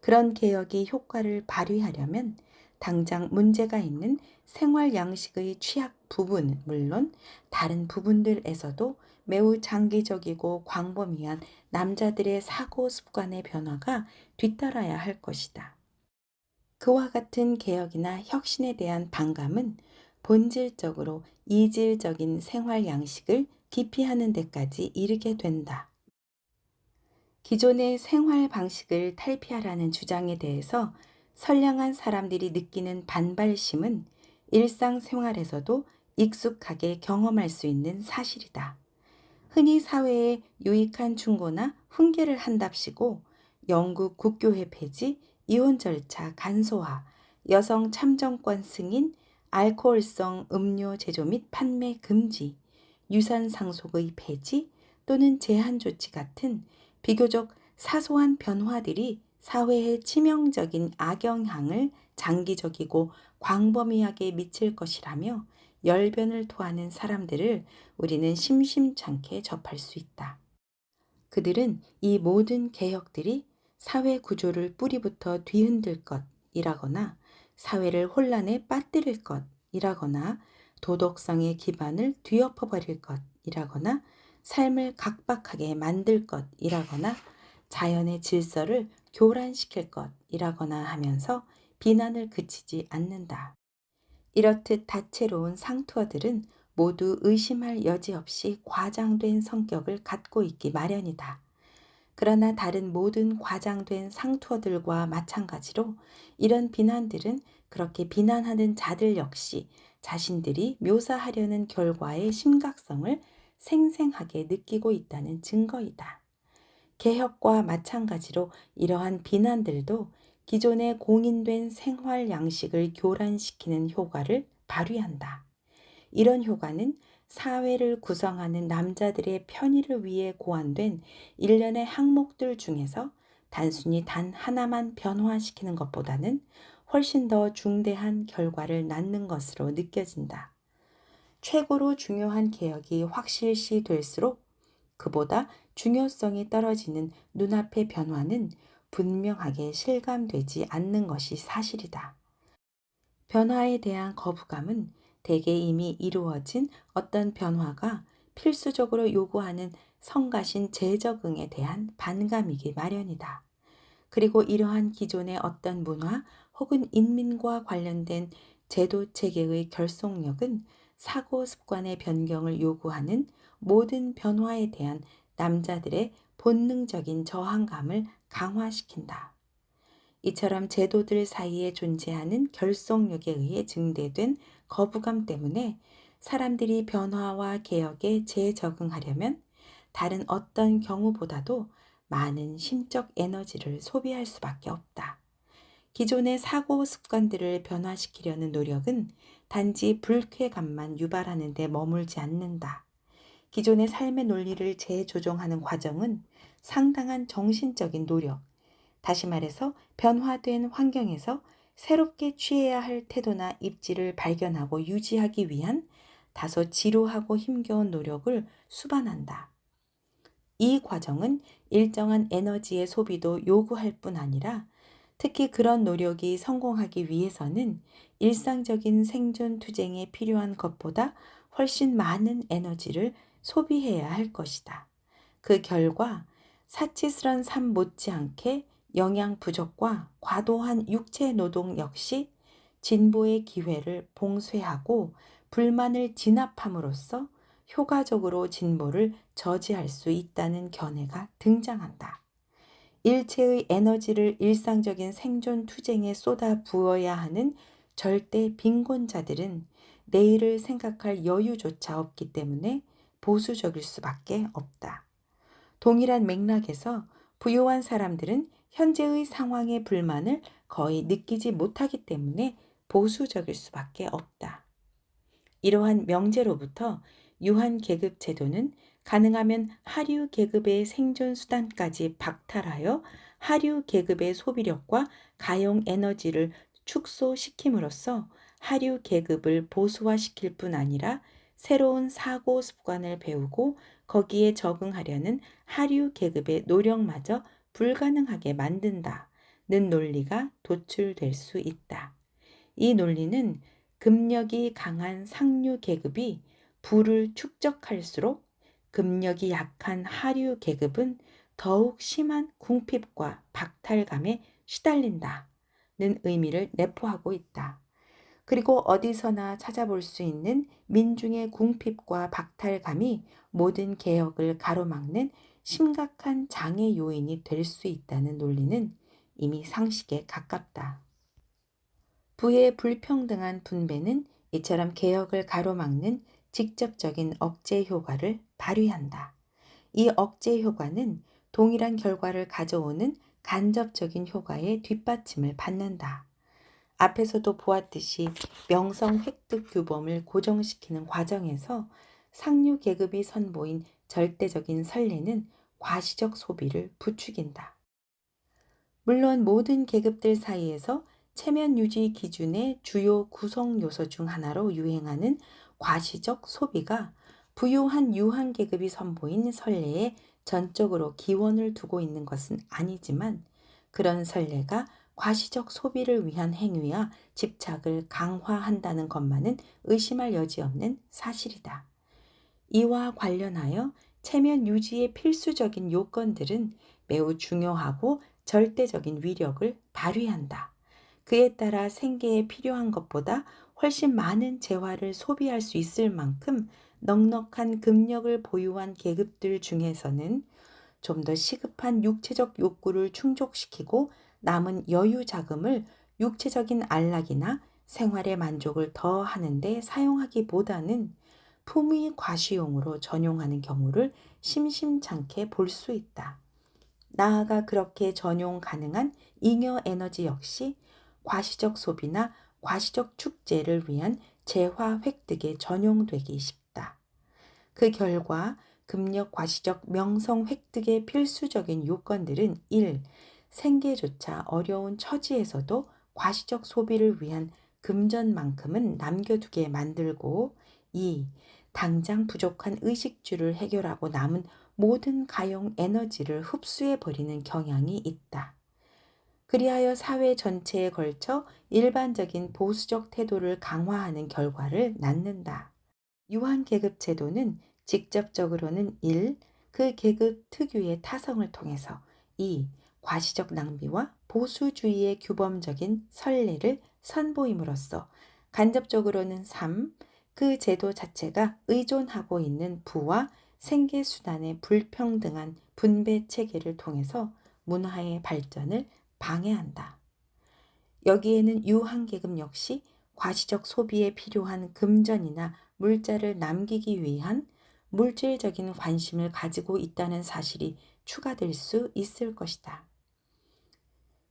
그런 개혁이 효과를 발휘하려면 당장 문제가 있는 생활 양식의 취약 부분은 물론 다른 부분들에서도 매우 장기적이고 광범위한 남자들의 사고 습관의 변화가 뒤따라야 할 것이다. 그와 같은 개혁이나 혁신에 대한 반감은 본질적으로 이질적인 생활 양식을 기피하는 데까지 이르게 된다. 기존의 생활 방식을 탈피하라는 주장에 대해서 선량한 사람들이 느끼는 반발심은 일상생활에서도 익숙하게 경험할 수 있는 사실이다. 흔히 사회에 유익한 충고나 훈계를 한답시고 영국 국교회 폐지, 이혼 절차 간소화, 여성 참정권 승인, 알코올성 음료 제조 및 판매 금지, 유산 상속의 폐지 또는 제한 조치 같은 비교적 사소한 변화들이 사회에 치명적인 악영향을 장기적이고 광범위하게 미칠 것이라며 열변을 토하는 사람들을 우리는 심심찮게 접할 수 있다. 그들은 이 모든 개혁들이 사회 구조를 뿌리부터 뒤흔들 것이라거나 사회를 혼란에 빠뜨릴 것이라거나 도덕성의 기반을 뒤엎어버릴 것이라거나 삶을 각박하게 만들 것이라거나 자연의 질서를 교란시킬 것이라거나 하면서 비난을 그치지 않는다. 이렇듯 다채로운 상투어들은 모두 의심할 여지 없이 과장된 성격을 갖고 있기 마련이다. 그러나 다른 모든 과장된 상투어들과 마찬가지로 이런 비난들은 그렇게 비난하는 자들 역시 자신들이 묘사하려는 결과의 심각성을 생생하게 느끼고 있다는 증거이다. 개혁과 마찬가지로 이러한 비난들도 기존의 공인된 생활 양식을 교란시키는 효과를 발휘한다. 이런 효과는 사회를 구성하는 남자들의 편의를 위해 고안된 일련의 항목들 중에서 단순히 단 하나만 변화시키는 것보다는 훨씬 더 중대한 결과를 낳는 것으로 느껴진다. 최고로 중요한 개혁이 확실시 될수록 그보다 중요성이 떨어지는 눈앞의 변화는 분명하게 실감되지 않는 것이 사실이다. 변화에 대한 거부감은 대개 이미 이루어진 어떤 변화가 필수적으로 요구하는 성가신 재적응에 대한 반감이기 마련이다. 그리고 이러한 기존의 어떤 문화 혹은 인민과 관련된 제도 체계의 결속력은 사고 습관의 변경을 요구하는 모든 변화에 대한 남자들의 본능적인 저항감을 강화시킨다. 이처럼 제도들 사이에 존재하는 결속력에 의해 증대된 거부감 때문에 사람들이 변화와 개혁에 재적응하려면 다른 어떤 경우보다도 많은 심적 에너지를 소비할 수밖에 없다. 기존의 사고 습관들을 변화시키려는 노력은 단지 불쾌감만 유발하는 데 머물지 않는다. 기존의 삶의 논리를 재조정하는 과정은 상당한 정신적인 노력, 다시 말해서 변화된 환경에서 새롭게 취해야 할 태도나 입지를 발견하고 유지하기 위한 다소 지루하고 힘겨운 노력을 수반한다. 이 과정은 일정한 에너지의 소비도 요구할 뿐 아니라 특히 그런 노력이 성공하기 위해서는 일상적인 생존 투쟁에 필요한 것보다 훨씬 많은 에너지를 소비해야 할 것이다. 그 결과 사치스런 삶 못지않게 영양 부족과 과도한 육체 노동 역시 진보의 기회를 봉쇄하고 불만을 진압함으로써 효과적으로 진보를 저지할 수 있다는 견해가 등장한다. 일체의 에너지를 일상적인 생존 투쟁에 쏟아 부어야 하는 절대 빈곤자들은 내일을 생각할 여유조차 없기 때문에 보수적일 수밖에 없다. 동일한 맥락에서 부유한 사람들은 현재의 상황의 불만을 거의 느끼지 못하기 때문에 보수적일 수밖에 없다. 이러한 명제로부터 유한 계급 제도는 가능하면 하류 계급의 생존 수단까지 박탈하여 하류 계급의 소비력과 가용 에너지를 축소시킴으로써 하류 계급을 보수화시킬 뿐 아니라 새로운 사고 습관을 배우고 거기에 적응하려는 하류 계급의 노력마저 불가능하게 만든다는 논리가 도출될 수 있다. 이 논리는 금력이 강한 상류 계급이 부를 축적할수록 금력이 약한 하류 계급은 더욱 심한 궁핍과 박탈감에 시달린다는 의미를 내포하고 있다. 그리고 어디서나 찾아볼 수 있는 민중의 궁핍과 박탈감이 모든 개혁을 가로막는 심각한 장애 요인이 될 수 있다는 논리는 이미 상식에 가깝다. 부의 불평등한 분배는 이처럼 개혁을 가로막는 직접적인 억제 효과를 발휘한다. 이 억제 효과는 동일한 결과를 가져오는 간접적인 효과의 뒷받침을 받는다. 앞에서도 보았듯이 명성 획득 규범을 고정시키는 과정에서 상류 계급이 선보인 절대적인 선례는 과시적 소비를 부추긴다. 물론 모든 계급들 사이에서 체면 유지 기준의 주요 구성 요소 중 하나로 유행하는 과시적 소비가 부유한 유한 계급이 선보인 선례에 전적으로 기원을 두고 있는 것은 아니지만 그런 선례가 과시적 소비를 위한 행위와 집착을 강화한다는 것만은 의심할 여지 없는 사실이다. 이와 관련하여 체면 유지의 필수적인 요건들은 매우 중요하고 절대적인 위력을 발휘한다. 그에 따라 생계에 필요한 것보다 훨씬 많은 재화를 소비할 수 있을 만큼 넉넉한 금력을 보유한 계급들 중에서는 좀 더 시급한 육체적 욕구를 충족시키고 남은 여유 자금을 육체적인 안락이나 생활의 만족을 더하는 데 사용하기보다는 품위 과시용으로 전용하는 경우를 심심찮게 볼 수 있다. 나아가 그렇게 전용 가능한 잉여 에너지 역시 과시적 소비나 과시적 축제를 위한 재화 획득에 전용되기 쉽다. 그 결과 금력 과시적 명성 획득의 필수적인 요건들은 1. 생계조차 어려운 처지에서도 과시적 소비를 위한 금전만큼은 남겨두게 만들고 2. 당장 부족한 의식주를 해결하고 남은 모든 가용 에너지를 흡수해버리는 경향이 있다. 그리하여 사회 전체에 걸쳐 일반적인 보수적 태도를 강화하는 결과를 낳는다. 유한계급 제도는 직접적으로는 1. 그 계급 특유의 타성을 통해서 2. 과시적 낭비와 보수주의의 규범적인 선례를 선보임으로써 간접적으로는 3. 그 제도 자체가 의존하고 있는 부와 생계수단의 불평등한 분배 체계를 통해서 문화의 발전을 방해한다. 여기에는 유한계급 역시 과시적 소비에 필요한 금전이나 물자를 남기기 위한 물질적인 관심을 가지고 있다는 사실이 추가될 수 있을 것이다.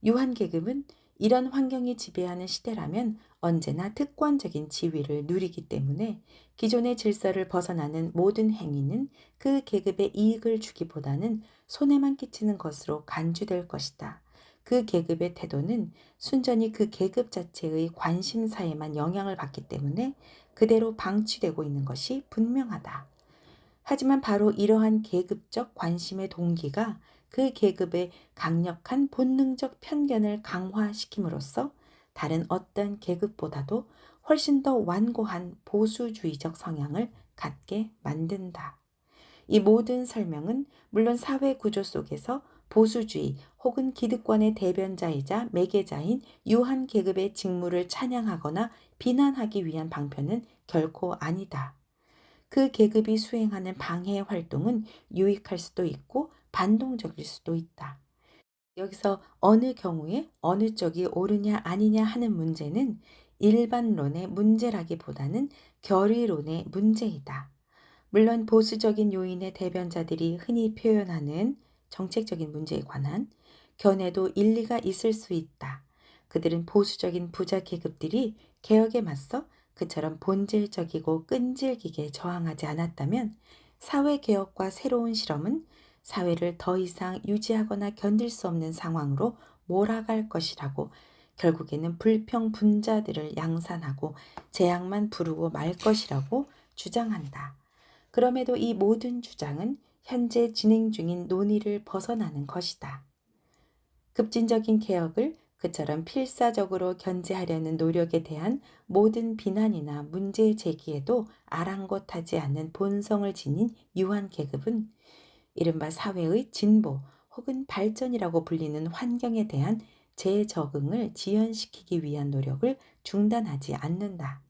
유한계급은 이런 환경이 지배하는 시대라면 언제나 특권적인 지위를 누리기 때문에 기존의 질서를 벗어나는 모든 행위는 그 계급에 이익을 주기보다는 손해만 끼치는 것으로 간주될 것이다. 그 계급의 태도는 순전히 그 계급 자체의 관심사에만 영향을 받기 때문에 그대로 방치되고 있는 것이 분명하다. 하지만 바로 이러한 계급적 관심의 동기가 그 계급의 강력한 본능적 편견을 강화시킴으로써 다른 어떤 계급보다도 훨씬 더 완고한 보수주의적 성향을 갖게 만든다. 이 모든 설명은 물론 사회 구조 속에서 보수주의 혹은 기득권의 대변자이자 매개자인 유한 계급의 직무를 찬양하거나 비난하기 위한 방편은 결코 아니다. 그 계급이 수행하는 방해 활동은 유익할 수도 있고 반동적일 수도 있다. 여기서 어느 경우에 어느 쪽이 옳으냐 아니냐 하는 문제는 일반론의 문제라기보다는 결의론의 문제이다. 물론 보수적인 요인의 대변자들이 흔히 표현하는 정책적인 문제에 관한 견해도 일리가 있을 수 있다. 그들은 보수적인 부자 계급들이 개혁에 맞서 그처럼 본질적이고 끈질기게 저항하지 않았다면 사회개혁과 새로운 실험은 사회를 더 이상 유지하거나 견딜 수 없는 상황으로 몰아갈 것이라고, 결국에는 불평분자들을 양산하고 재앙만 부르고 말 것이라고 주장한다. 그럼에도 이 모든 주장은 현재 진행 중인 논의를 벗어나는 것이다. 급진적인 개혁을 그처럼 필사적으로 견제하려는 노력에 대한 모든 비난이나 문제 제기에도 아랑곳하지 않는 본성을 지닌 유한 계급은 이른바 사회의 진보 혹은 발전이라고 불리는 환경에 대한 재적응을 지연시키기 위한 노력을 중단하지 않는다.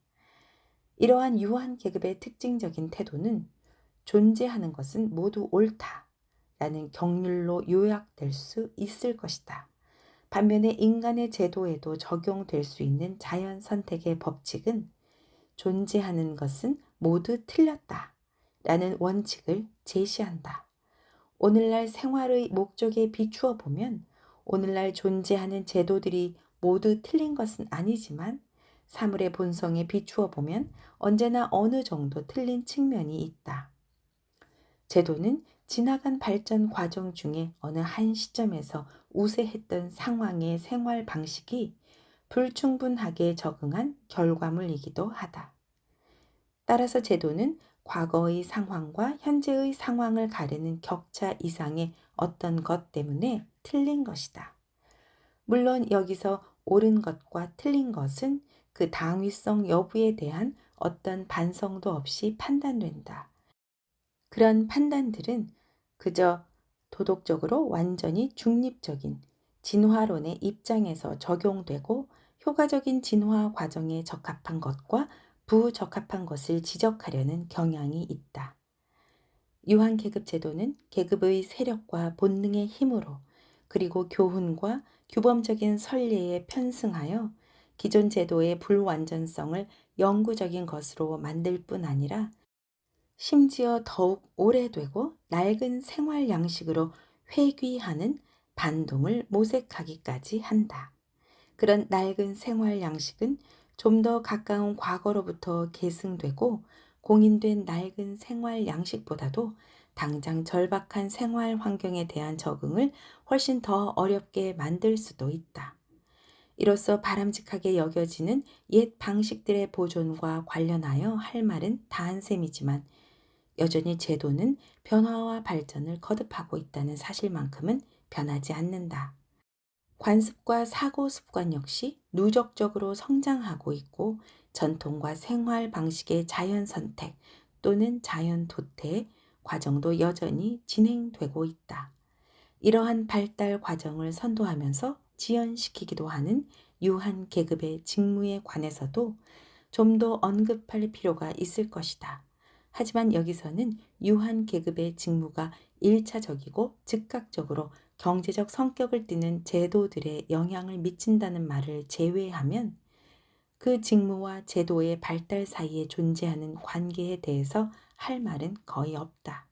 이러한 유한 계급의 특징적인 태도는 존재하는 것은 모두 옳다라는 경륜로 요약될 수 있을 것이다. 반면에 인간의 제도에도 적용될 수 있는 자연 선택의 법칙은 존재하는 것은 모두 틀렸다라는 원칙을 제시한다. 오늘날 생활의 목적에 비추어 보면 오늘날 존재하는 제도들이 모두 틀린 것은 아니지만 사물의 본성에 비추어 보면 언제나 어느 정도 틀린 측면이 있다. 제도는 지나간 발전 과정 중에 어느 한 시점에서 우세했던 상황의 생활 방식이 불충분하게 적응한 결과물이기도 하다. 따라서 제도는 과거의 상황과 현재의 상황을 가르는 격차 이상의 어떤 것 때문에 틀린 것이다. 물론 여기서 옳은 것과 틀린 것은 그 당위성 여부에 대한 어떤 반성도 없이 판단된다. 그런 판단들은 그저 도덕적으로 완전히 중립적인 진화론의 입장에서 적용되고 효과적인 진화 과정에 적합한 것과 부적합한 것을 지적하려는 경향이 있다. 유한 계급 제도는 계급의 세력과 본능의 힘으로 그리고 교훈과 규범적인 선례에 편승하여 기존 제도의 불완전성을 영구적인 것으로 만들 뿐 아니라 심지어 더욱 오래되고 낡은 생활 양식으로 회귀하는 반동을 모색하기까지 한다. 그런 낡은 생활 양식은 좀 더 가까운 과거로부터 계승되고 공인된 낡은 생활 양식보다도 당장 절박한 생활 환경에 대한 적응을 훨씬 더 어렵게 만들 수도 있다. 이로써 바람직하게 여겨지는 옛 방식들의 보존과 관련하여 할 말은 다한 셈이지만 여전히 제도는 변화와 발전을 거듭하고 있다는 사실만큼은 변하지 않는다. 관습과 사고 습관 역시 누적적으로 성장하고 있고 전통과 생활 방식의 자연 선택 또는 자연 도태 과정도 여전히 진행되고 있다. 이러한 발달 과정을 선도하면서 지연시키기도 하는 유한 계급의 직무에 관해서도 좀 더 언급할 필요가 있을 것이다. 하지만 여기서는 유한 계급의 직무가 일차적이고 즉각적으로 경제적 성격을 띠는 제도들에 영향을 미친다는 말을 제외하면 그 직무와 제도의 발달 사이에 존재하는 관계에 대해서 할 말은 거의 없다.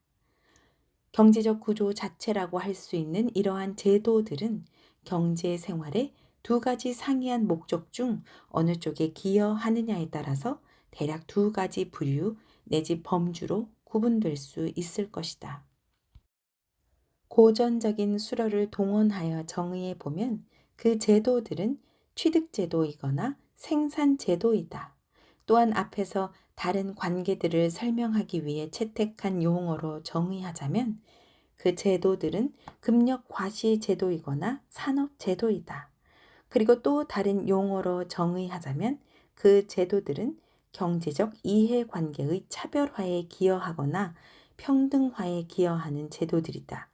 경제적 구조 자체라고 할 수 있는 이러한 제도들은 경제 생활의 두 가지 상이한 목적 중 어느 쪽에 기여하느냐에 따라서 대략 두 가지 부류 내지 범주로 구분될 수 있을 것이다. 고전적인 수로를 동원하여 정의해 보면 그 제도들은 취득제도이거나 생산제도이다. 또한 앞에서 다른 관계들을 설명하기 위해 채택한 용어로 정의하자면 그 제도들은 금력 과시 제도이거나 산업 제도이다. 그리고 또 다른 용어로 정의하자면 그 제도들은 경제적 이해관계의 차별화에 기여하거나 평등화에 기여하는 제도들이다.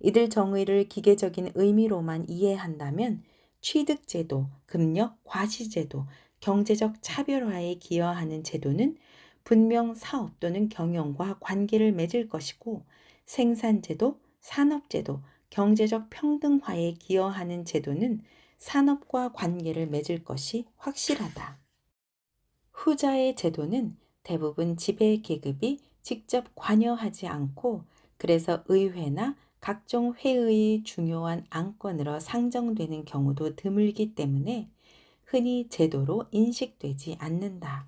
이들 정의를 기계적인 의미로만 이해한다면 취득제도, 금력 과시제도, 경제적 차별화에 기여하는 제도는 분명 사업 또는 경영과 관계를 맺을 것이고 생산제도, 산업제도, 경제적 평등화에 기여하는 제도는 산업과 관계를 맺을 것이 확실하다. 후자의 제도는 대부분 지배 계급이 직접 관여하지 않고 그래서 의회나 각종 회의의 중요한 안건으로 상정되는 경우도 드물기 때문에 흔히 제도로 인식되지 않는다.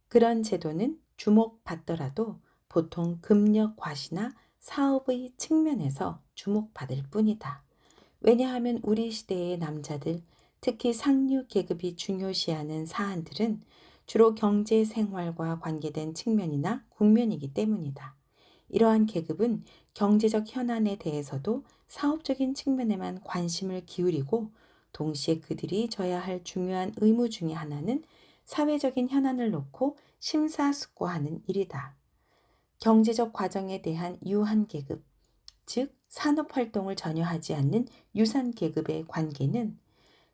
그런 제도는 주목받더라도 보통 금력 과시나 사업의 측면에서 주목받을 뿐이다. 왜냐하면 우리 시대의 남자들, 특히 상류 계급이 중요시하는 사안들은 주로 경제 생활과 관계된 측면이나 국면이기 때문이다. 이러한 계급은 경제적 현안에 대해서도 사업적인 측면에만 관심을 기울이고 동시에 그들이 져야 할 중요한 의무 중의 하나는 사회적인 현안을 놓고 심사숙고하는 일이다. 경제적 과정에 대한 유한 계급, 즉 산업활동을 전혀 하지 않는 유산 계급의 관계는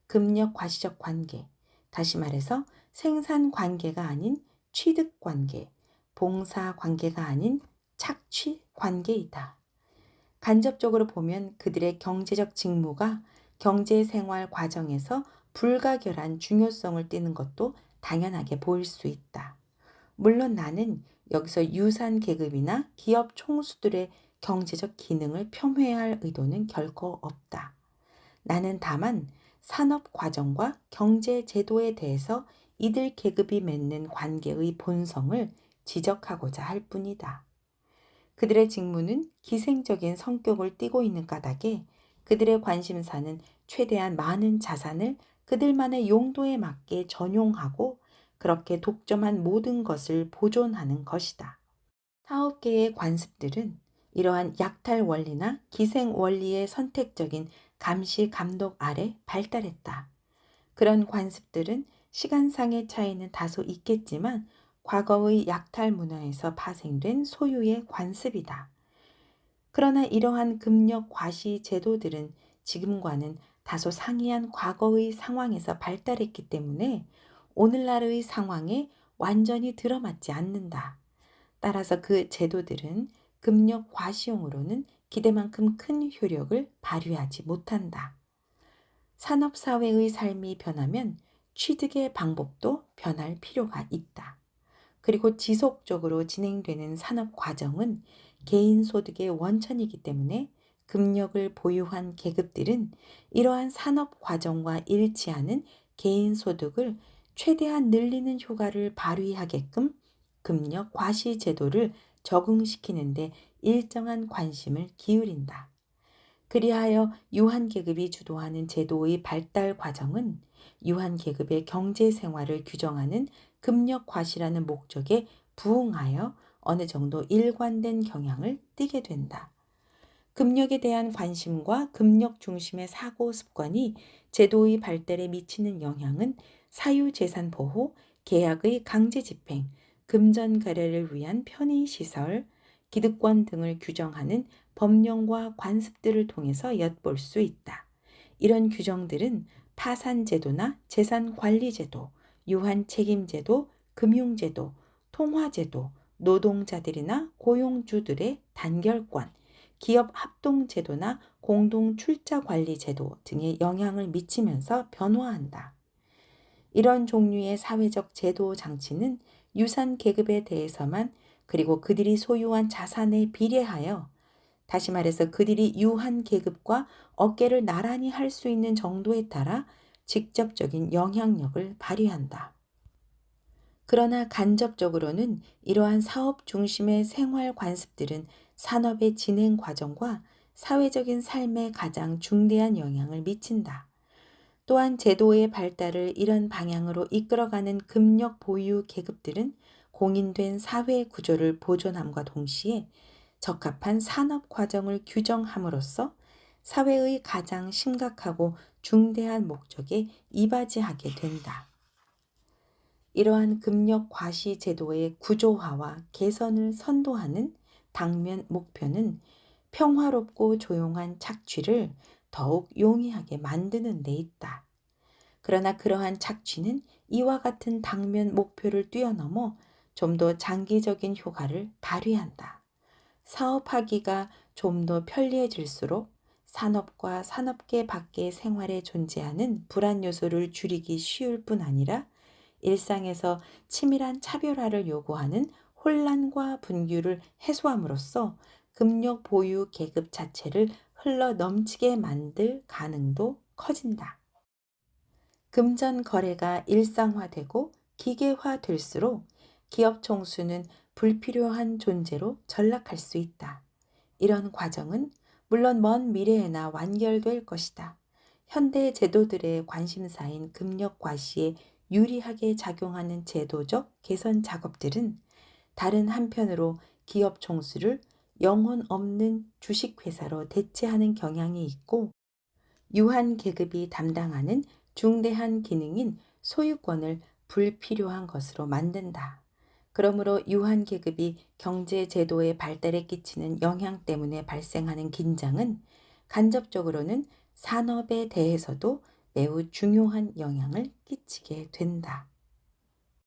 금력 과시적 관계, 다시 말해서 생산 관계가 아닌 취득 관계, 봉사 관계가 아닌 착취 관계이다. 간접적으로 보면 그들의 경제적 직무가 경제생활 과정에서 불가결한 중요성을 띠는 것도 당연하게 보일 수 있다. 물론 나는 여기서 유산 계급이나 기업 총수들의 경제적 기능을 폄훼할 의도는 결코 없다. 나는 다만 산업 과정과 경제 제도에 대해서 이들 계급이 맺는 관계의 본성을 지적하고자 할 뿐이다. 그들의 직무는 기생적인 성격을 띠고 있는 까닭에 그들의 관심사는 최대한 많은 자산을 그들만의 용도에 맞게 전용하고 그렇게 독점한 모든 것을 보존하는 것이다. 사업계의 관습들은 이러한 약탈 원리나 기생 원리의 선택적인 감시 감독 아래 발달했다. 그런 관습들은 시간상의 차이는 다소 있겠지만 과거의 약탈 문화에서 파생된 소유의 관습이다. 그러나 이러한 금력 과시 제도들은 지금과는 다소 상이한 과거의 상황에서 발달했기 때문에 오늘날의 상황에 완전히 들어맞지 않는다. 따라서 그 제도들은 금력 과시용으로는 기대만큼 큰 효력을 발휘하지 못한다. 산업사회의 삶이 변하면 취득의 방법도 변할 필요가 있다. 그리고 지속적으로 진행되는 산업 과정은 개인 소득의 원천이기 때문에 금력을 보유한 계급들은 이러한 산업 과정과 일치하는 개인 소득을 최대한 늘리는 효과를 발휘하게끔 금력 과시 제도를 적응시키는데 일정한 관심을 기울인다. 그리하여 유한계급이 주도하는 제도의 발달 과정은 유한계급의 경제 생활을 규정하는 금력 과시라는 목적에 부응하여 어느 정도 일관된 경향을 띠게 된다. 금력에 대한 관심과 금력 중심의 사고 습관이 제도의 발달에 미치는 영향은 사유재산 보호, 계약의 강제 집행, 금전 거래를 위한 편의시설, 기득권 등을 규정하는 법령과 관습들을 통해서 엿볼 수 있다. 이런 규정들은 파산제도나 재산관리제도, 유한책임제도, 금융제도, 통화제도, 노동자들이나 고용주들의 단결권, 기업 합동 제도나 공동 출자 관리 제도 등에 영향을 미치면서 변화한다. 이런 종류의 사회적 제도 장치는 유산 계급에 대해서만, 그리고 그들이 소유한 자산에 비례하여, 다시 말해서 그들이 유한 계급과 어깨를 나란히 할 수 있는 정도에 따라 직접적인 영향력을 발휘한다. 그러나 간접적으로는 이러한 사업 중심의 생활 관습들은 산업의 진행 과정과 사회적인 삶에 가장 중대한 영향을 미친다. 또한 제도의 발달을 이런 방향으로 이끌어가는 금력 보유 계급들은 공인된 사회 구조를 보존함과 동시에 적합한 산업 과정을 규정함으로써 사회의 가장 심각하고 중대한 목적에 이바지하게 된다. 이러한 금력 과시 제도의 구조화와 개선을 선도하는 당면 목표는 평화롭고 조용한 착취를 더욱 용이하게 만드는 데 있다. 그러나 그러한 착취는 이와 같은 당면 목표를 뛰어넘어 좀 더 장기적인 효과를 발휘한다. 사업하기가 좀 더 편리해질수록 산업과 산업계 밖의 생활에 존재하는 불안 요소를 줄이기 쉬울 뿐 아니라 일상에서 치밀한 차별화를 요구하는 혼란과 분규를 해소함으로써 금력 보유 계급 자체를 흘러 넘치게 만들 가능도 커진다. 금전 거래가 일상화되고 기계화될수록 기업 총수는 불필요한 존재로 전락할 수 있다. 이런 과정은 물론 먼 미래에나 완결될 것이다. 현대 제도들의 관심사인 금력 과시에 유리하게 작용하는 제도적 개선 작업들은 다른 한편으로 기업 총수를 영혼 없는 주식회사로 대체하는 경향이 있고, 유한 계급이 담당하는 중대한 기능인 소유권을 불필요한 것으로 만든다. 그러므로 유한 계급이 경제 제도의 발달에 끼치는 영향 때문에 발생하는 긴장은 간접적으로는 산업에 대해서도 매우 중요한 영향을 끼치게 된다.